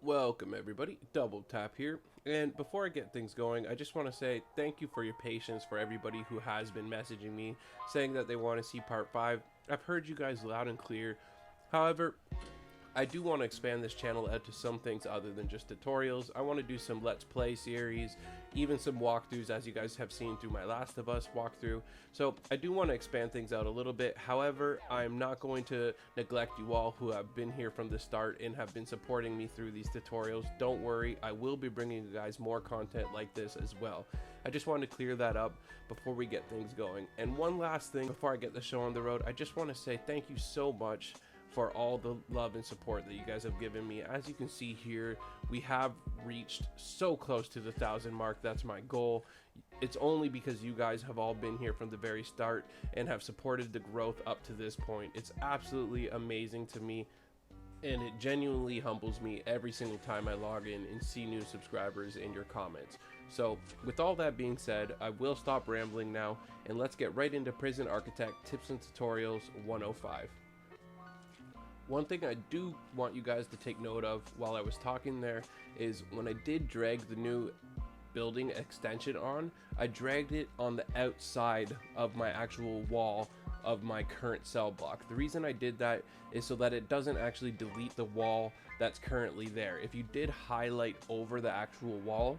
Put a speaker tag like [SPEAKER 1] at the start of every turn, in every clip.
[SPEAKER 1] Welcome everybody, Double Tap here. And before I get things going, I just want to say thank you for your patience for everybody who has been messaging me saying that they want to see part 5. I've heard you guys loud and clear. However, I do want to expand this channel out to some things other than just tutorials. I want to do some Let's Play series, even some walkthroughs as you guys have seen through my Last of Us walkthrough. So I do want to expand things out a little bit. However, I'm not going to neglect you all who have been here from the start and have been supporting me through these tutorials. Don't worry, I will be bringing you guys more content like this as well. I just wanted to clear that up before we get things going. And one last thing before I get the show on the road, I just want to say thank you so much for all the love and support that you guys have given me. As you can see here, we have reached so close to the 1,000 mark. That's my goal. It's only because you guys have all been here from the very start and have supported the growth up to this point. It's absolutely amazing to me, and it genuinely humbles me every single time I log in and see new subscribers in your comments. So with all that being said, I will stop rambling now and let's get right into Prison Architect Tips and Tutorials 105. One thing I do want you guys to take note of while I was talking there is when I did drag the new building extension on, I dragged it on the outside of my actual wall of my current cell block. The reason I did that is so that it doesn't actually delete the wall that's currently there. If you did highlight over the actual wall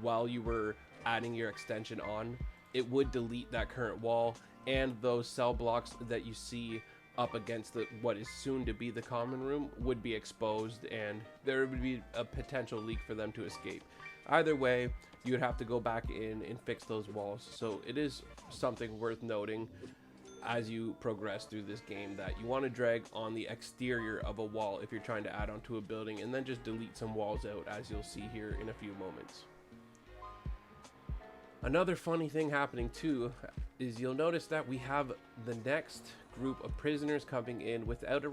[SPEAKER 1] while you were adding your extension on, it would delete that current wall, and those cell blocks that you see up against what is soon to be the common room would be exposed, and there would be a potential leak for them to escape. Either way, you would have to go back in and fix those walls. So it is something worth noting as you progress through this game that you want to drag on the exterior of a wall if you're trying to add onto a building, and then just delete some walls out, as you'll see here in a few moments. Another funny thing happening too is you'll notice that we have the next group of prisoners coming in without a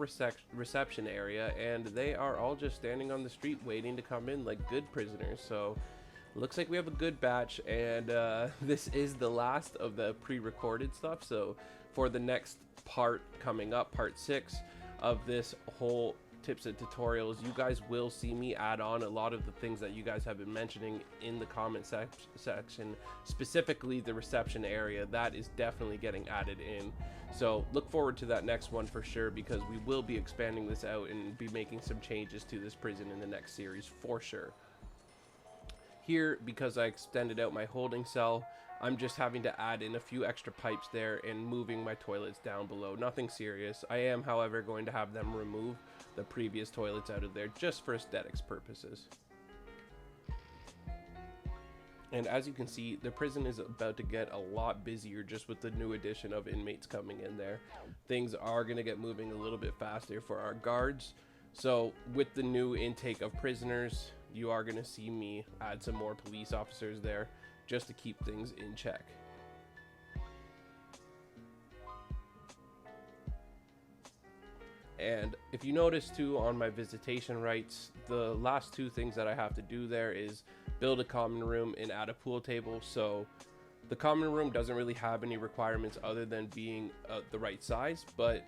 [SPEAKER 1] reception area, and they are all just standing on the street waiting to come in like good prisoners. So looks like we have a good batch, and this is the last of the pre-recorded stuff. So for the next part coming up, part 6 of this whole tips and tutorials, you guys will see me add on a lot of the things that you guys have been mentioning in the comment section, specifically the reception area. That is definitely getting added in, so look forward to that next one for sure, because we will be expanding this out and be making some changes to this prison in the next series for sure. Here, because I extended out my holding cell, I'm just having to add in a few extra pipes there and moving my toilets down below. Nothing serious. I am, however, going to have them remove the previous toilets out of there just for aesthetics purposes. And as you can see, the prison is about to get a lot busier just with the new addition of inmates coming in there. Things are going to get moving a little bit faster for our guards. So with the new intake of prisoners, you are going to see me add some more police officers there just to keep things in check. And if you notice too, on my visitation rights, the last two things that I have to do there is build a common room and add a pool table. So the common room doesn't really have any requirements other than being the right size, but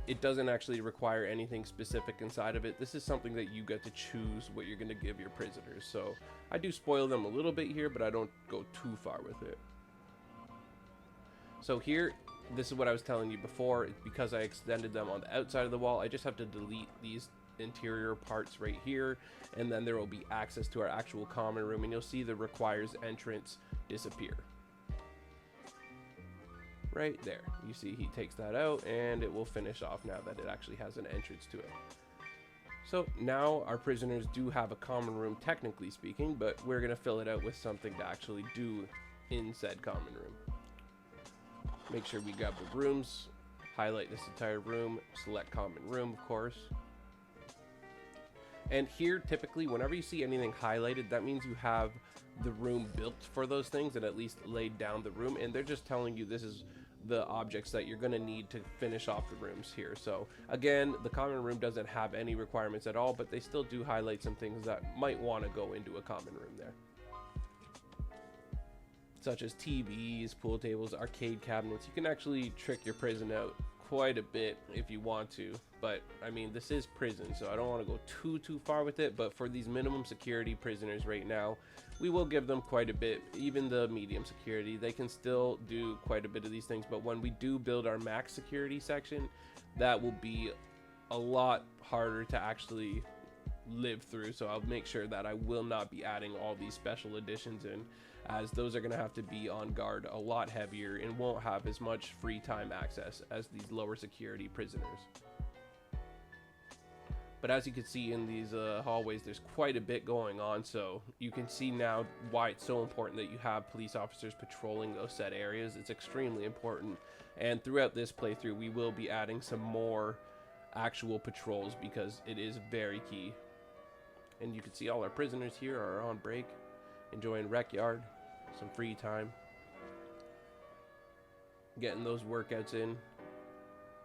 [SPEAKER 1] it doesn't actually require anything specific inside of it. This is something that you get to choose what you're going to give your prisoners. So I do spoil them a little bit here, but I don't go too far with it. So here, this is what I was telling you before. It's because I extended them on the outside of the wall. I just have to delete these interior parts right here, and then there will be access to our actual common room, and you'll see the requires entrance disappear. Right there, you see he takes that out, and it will finish off now that it actually has an entrance to it. So now our prisoners do have a common room, technically speaking, but we're going to fill it out with something to actually do in said common room. Make sure we grab the rooms, highlight this entire room, select common room, of course. And here, typically, whenever you see anything highlighted, that means you have the room built for those things and at least laid down the room, and they're just telling you this is the objects that you're going to need to finish off the rooms here. So again, the common room doesn't have any requirements at all, but they still do highlight some things that might want to go into a common room there, such as TVs, pool tables, arcade cabinets. You can actually trick your prison out quite a bit if you want to, but I mean, this is prison, so I don't want to go too far with it. But for these minimum security prisoners right now, we will give them quite a bit. Even the medium security, they can still do quite a bit of these things, but when we do build our max security section, that will be a lot harder to actually live through. So I'll make sure that I will not be adding all these special editions in, as those are going to have to be on guard a lot heavier and won't have as much free time access as these lower security prisoners. But as you can see in these hallways, there's quite a bit going on, so you can see now why it's so important that you have police officers patrolling those set areas. It's extremely important, and throughout this playthrough we will be adding some more actual patrols because it is very key. And you can see all our prisoners here are on break, enjoying rec yard, some free time, getting those workouts in.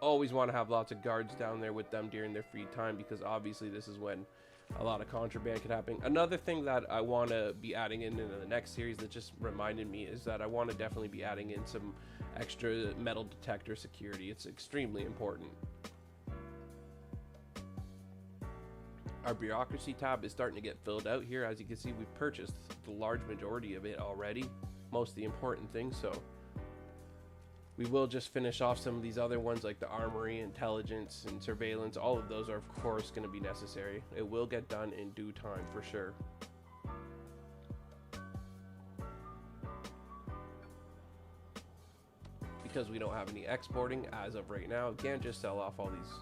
[SPEAKER 1] Always want to have lots of guards down there with them during their free time, because obviously this is when a lot of contraband could happen. Another thing that I want to be adding in the next series that just reminded me is that I want to definitely be adding in some extra metal detector security. It's extremely important. Our bureaucracy tab is starting to get filled out here. As you can see, we've purchased the large majority of it already, most of the important things, so we will just finish off some of these other ones like the armory, intelligence, and surveillance. All of those are of course going to be necessary. It will get done in due time for sure. Because we don't have any exporting as of right now, again, just sell off all these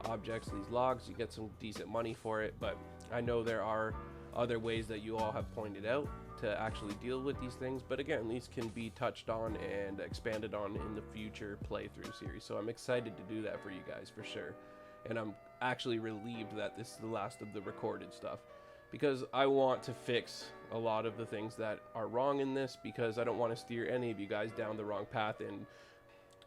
[SPEAKER 1] objects, these logs, you get some decent money for it. But I know there are other ways that you all have pointed out to actually deal with these things, but again, these can be touched on and expanded on in the future playthrough series, so I'm excited to do that for you guys for sure. And I'm actually relieved that this is the last of the recorded stuff, because I want to fix a lot of the things that are wrong in this, because I don't want to steer any of you guys down the wrong path. And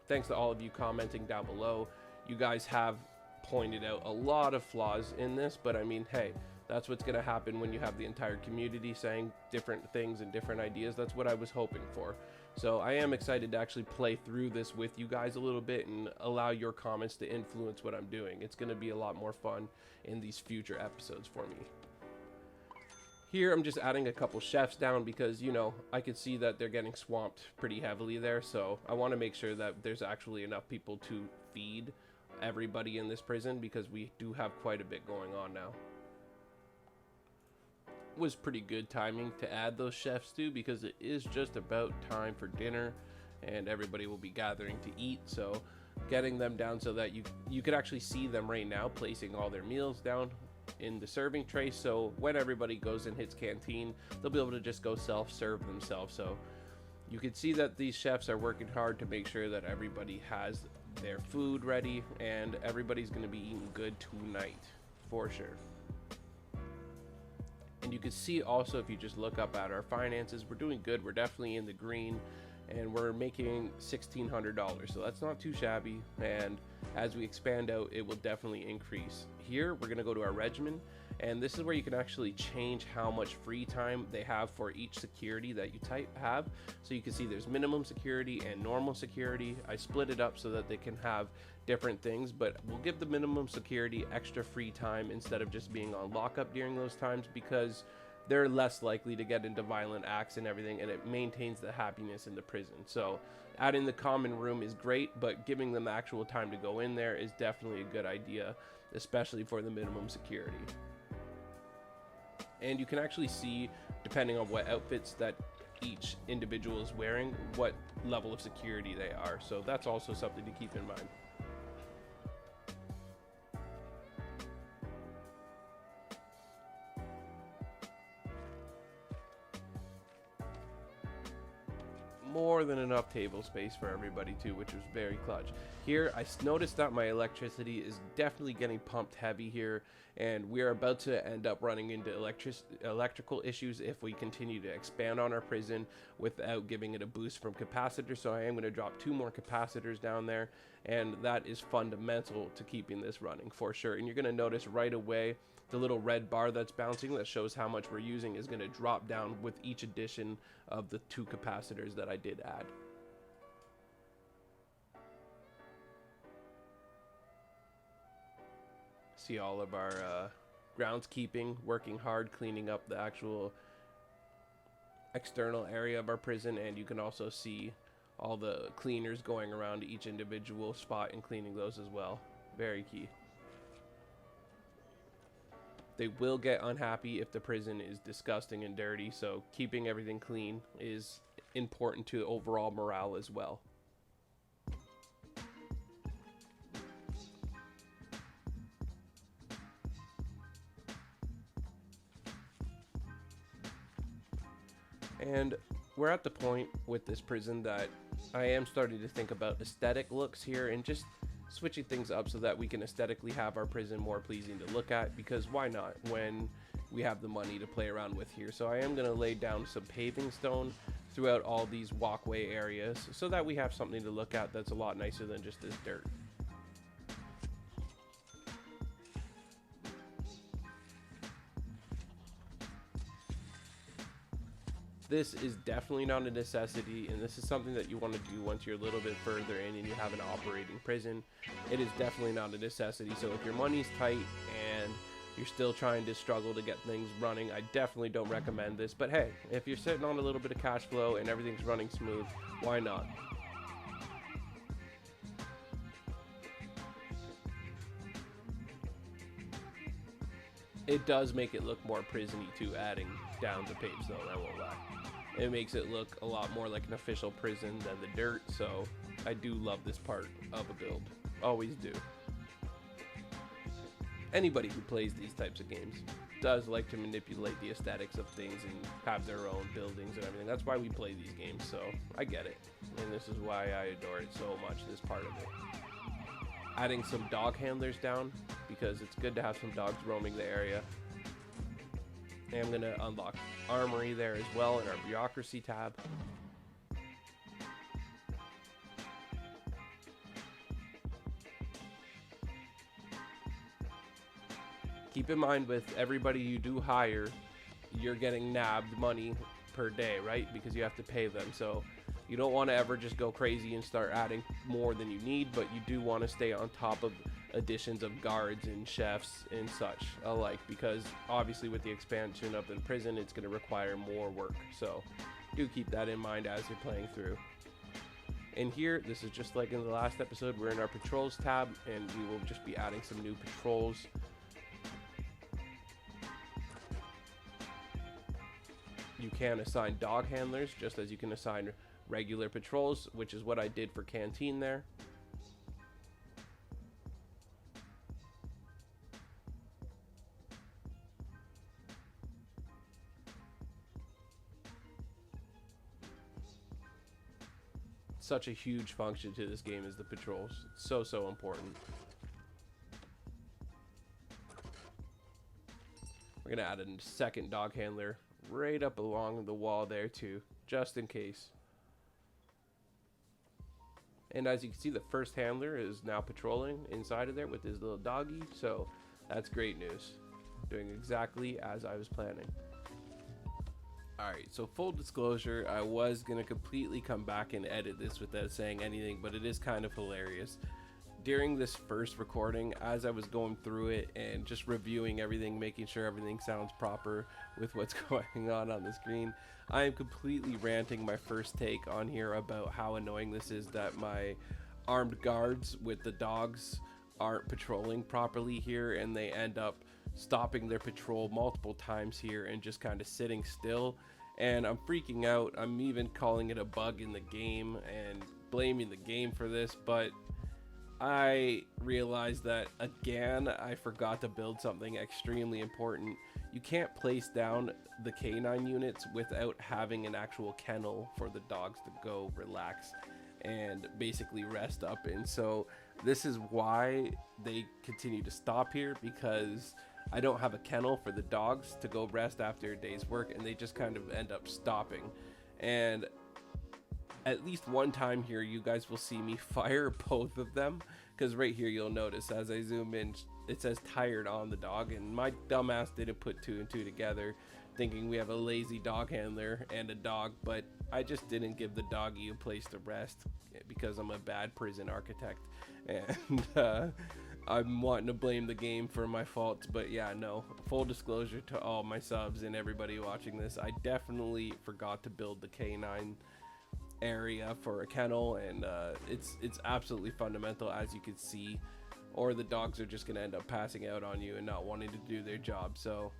[SPEAKER 1] thanks to all of you commenting down below, you guys have pointed out a lot of flaws in this, but I mean, hey, that's what's going to happen when you have the entire community saying different things and different ideas. That's what I was hoping for. So I am excited to actually play through this with you guys a little bit and allow your comments to influence what I'm doing. It's going to be a lot more fun in these future episodes for me. Here I'm just adding a couple chefs down because, you know, I could see that they're getting swamped pretty heavily there. So I want to make sure that there's actually enough people to feed everybody in this prison, because we do have quite a bit going on now. Was pretty good timing to add those chefs too, because it is just about time for dinner and everybody will be gathering to eat. So getting them down so that you could actually see them right now placing all their meals down in the serving tray, so when everybody goes and hits canteen, they'll be able to just go self-serve themselves. So you can see that these chefs are working hard to make sure that everybody has their food ready, and everybody's going to be eating good tonight for sure. And you can see also, if you just look up at our finances, we're doing good. We're definitely in the green, and we're making $1,600, so that's not too shabby. And as we expand out, it will definitely increase. Here we're going to go to our regimen, and this is where you can actually change how much free time they have for each security that you have. So you can see there's minimum security and normal security. I split it up so that they can have different things, but we'll give the minimum security extra free time instead of just being on lockup during those times, because they're less likely to get into violent acts and everything, and it maintains the happiness in the prison. So adding the common room is great, but giving them actual time to go in there is definitely a good idea, especially for the minimum security. And you can actually see, depending on what outfits that each individual is wearing, what level of security they are. So that's also something to keep in mind. More than enough table space for everybody too, which was very clutch. Here I noticed that my electricity is definitely getting pumped heavy here, and we are about to end up running into electrical issues if we continue to expand on our prison without giving it a boost from capacitors. So I am going to drop 2 more capacitors down there, and that is fundamental to keeping this running for sure. And you're going to notice right away the little red bar that's bouncing that shows how much we're using is going to drop down with each addition of the 2 capacitors that I did add. See all of our groundskeeping working hard, cleaning up the actual external area of our prison, and you can also see all the cleaners going around each individual spot and cleaning those as well. Very key. They will get unhappy if the prison is disgusting and dirty, so keeping everything clean is important to overall morale as well. And we're at the point with this prison that I am starting to think about aesthetic looks here and just switching things up so that we can aesthetically have our prison more pleasing to look at, because why not when we have the money to play around with here. So I am going to lay down some paving stone throughout all these walkway areas so that we have something to look at that's a lot nicer than just this dirt. This is definitely not a necessity, and this is something that you want to do once you're a little bit further in and you have an operating prison. It is definitely not a necessity, so if your money's tight and you're still trying to struggle to get things running, I definitely don't recommend this. But hey, if you're sitting on a little bit of cash flow and everything's running smooth, why not? It does make it look more prison-y too, adding down the pavestone, I won't lie. It makes it look a lot more like an official prison than the dirt, so I do love this part of a build. Always do. Anybody who plays these types of games does like to manipulate the aesthetics of things and have their own buildings and everything. That's why we play these games, so I get it. And this is why I adore it so much, this part of it. Adding some dog handlers down, because it's good to have some dogs roaming the area. And I'm going to unlock armory there as well in our bureaucracy tab. Keep in mind, with everybody you do hire, you're getting nabbed money per day, right? Because you have to pay them. So you don't want to ever just go crazy and start adding more than you need, but you do want to stay on top of additions of guards and chefs and such alike, because obviously with the expansion of the prison, it's going to require more work. So do keep that in mind as you're playing through. And here, this is just like in the last episode, we're in our patrols tab, and we will just be adding some new patrols. You can assign dog handlers just as you can assign regular patrols, which is what I did for Canteen there. Such a huge function to this game is the patrols. It's so important. We're gonna add a second dog handler right up along the wall there too, just in case. And as you can see, the first handler is now patrolling inside of there with his little doggy, so that's great news. Doing exactly as I was planning. Alright, so full disclosure, I was going to completely come back and edit this without saying anything, but it is kind of hilarious. During this first recording, as I was going through it and just reviewing everything, making sure everything sounds proper with what's going on the screen, I am completely ranting my first take on here about how annoying this is that my armed guards with the dogs aren't patrolling properly here, and they end up stopping their patrol multiple times here and just kind of sitting still. And I'm freaking out. I'm even calling it a bug in the game and blaming the game for this, but I realized that again I forgot to build something extremely important. You can't place down the canine units without having an actual kennel for the dogs to go relax and basically rest up in. So this is why they continue to stop here, because I don't have a kennel for the dogs to go rest after a day's work, and they just kind of end up stopping. And at least one time here, you guys will see me fire both of them, because right here you'll notice as I zoom in, it says tired on the dog, and my dumbass didn't put two and two together, thinking we have a lazy dog handler and a dog, but I just didn't give the doggy a place to rest because I'm a bad prison architect. And I'm wanting to blame the game for my faults, but yeah, no. Full disclosure to all my subs and everybody watching this, I definitely forgot to build the canine area for a kennel, and it's absolutely fundamental, as you can see, or the dogs are just going to end up passing out on you and not wanting to do their job. So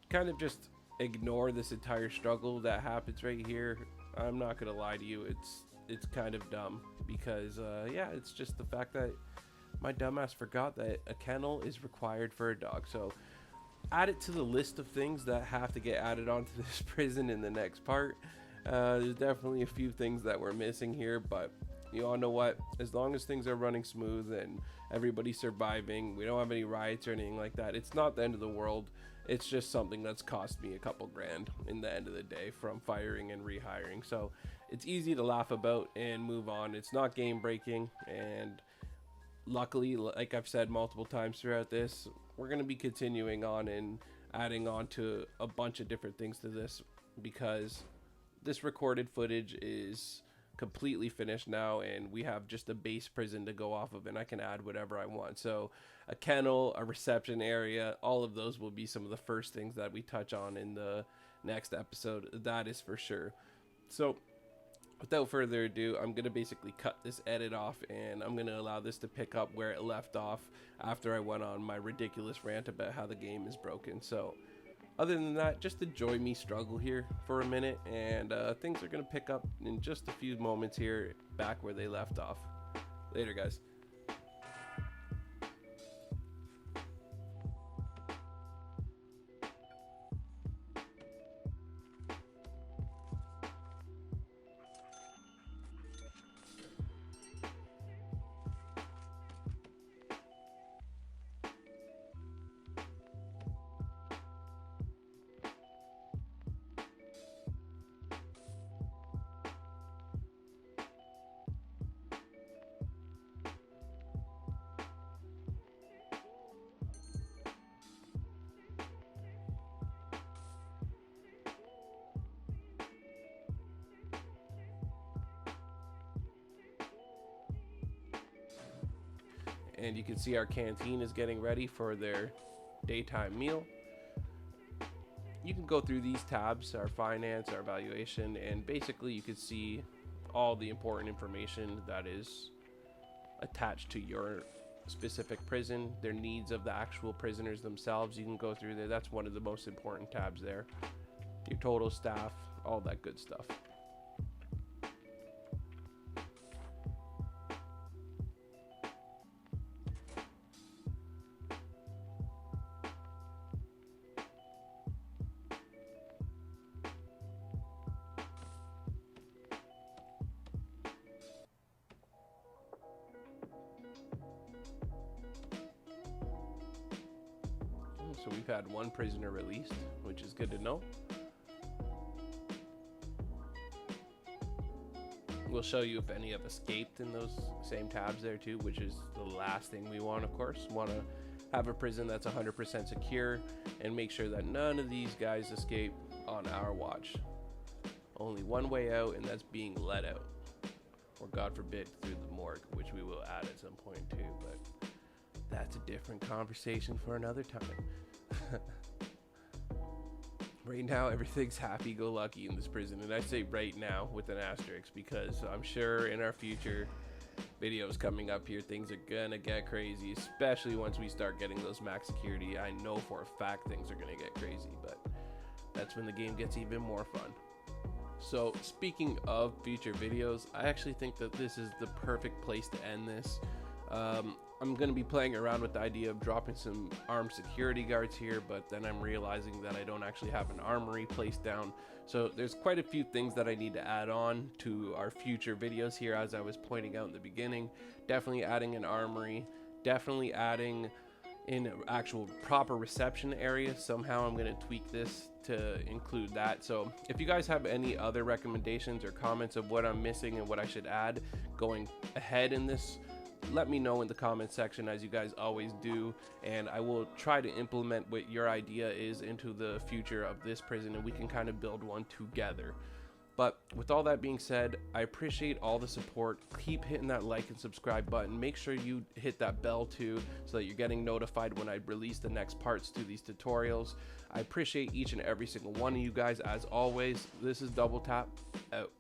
[SPEAKER 1] kind of just ignore this entire struggle that happens right here. I'm not going to lie to you, it's kind of dumb, because yeah, it's just the fact that my dumbass forgot that a kennel is required for a dog. So add it to the list of things that have to get added onto this prison in the next part. There's definitely a few things that we're missing here, but you all know what, as long as things are running smooth and everybody's surviving, we don't have any riots or anything like that, it's not the end of the world. It's just something that's cost me a couple grand in the end of the day from firing and rehiring. So it's easy to laugh about and move on. It's not game breaking, and luckily, like I've said multiple times throughout this, we're going to be continuing on and adding on to a bunch of different things to this, because this recorded footage is completely finished now, and we have just a base prison to go off of, and I can add whatever I want. So a kennel, a reception area, all of those will be some of the first things that we touch on in the next episode, that is for sure. So without further ado, I'm going to basically cut this edit off, and I'm going to allow this to pick up where it left off after I went on my ridiculous rant about how the game is broken. So other than that, just enjoy me struggle here for a minute, and things are going to pick up in just a few moments here back where they left off. Later, guys. And you can see our canteen is getting ready for their daytime meal. You can go through these tabs, our finance, our valuation, and basically you can see all the important information that is attached to your specific prison, their needs of the actual prisoners themselves. You can go through there. That's one of the most important tabs there. Your total staff, all that good stuff. So we've had one prisoner released, which is good to know. We'll show you if any have escaped in those same tabs there too, which is the last thing we want, of course. Want to have a prison that's 100% secure and make sure that none of these guys escape on our watch. Only one way out, and that's being let out. Or God forbid, through the morgue, which we will add at some point too, but that's a different conversation for another time. Right now, everything's happy-go-lucky in this prison, and I say right now with an asterisk, because I'm sure in our future videos coming up here, things are gonna get crazy, especially once we start getting those max security. I know for a fact things are gonna get crazy, but that's when the game gets even more fun. So speaking of future videos, I actually think that this is the perfect place to end this. I'm going to be playing around with the idea of dropping some armed security guards here, but then I'm realizing that I don't actually have an armory placed down. So there's quite a few things that I need to add on to our future videos here, as I was pointing out in the beginning. Definitely adding an armory, definitely adding in an actual proper reception area. Somehow I'm going to tweak this to include that. So if you guys have any other recommendations or comments of what I'm missing and what I should add going ahead in this, let me know in the comment section, as you guys always do, and I will try to implement what your idea is into the future of this prison, and we can kind of build one together. But with all that being said, I appreciate all the support. Keep hitting that like and subscribe button. Make sure you hit that bell too, so that you're getting notified when I release the next parts to these tutorials. I appreciate each and every single one of you guys. As always, this is Double Tap, out.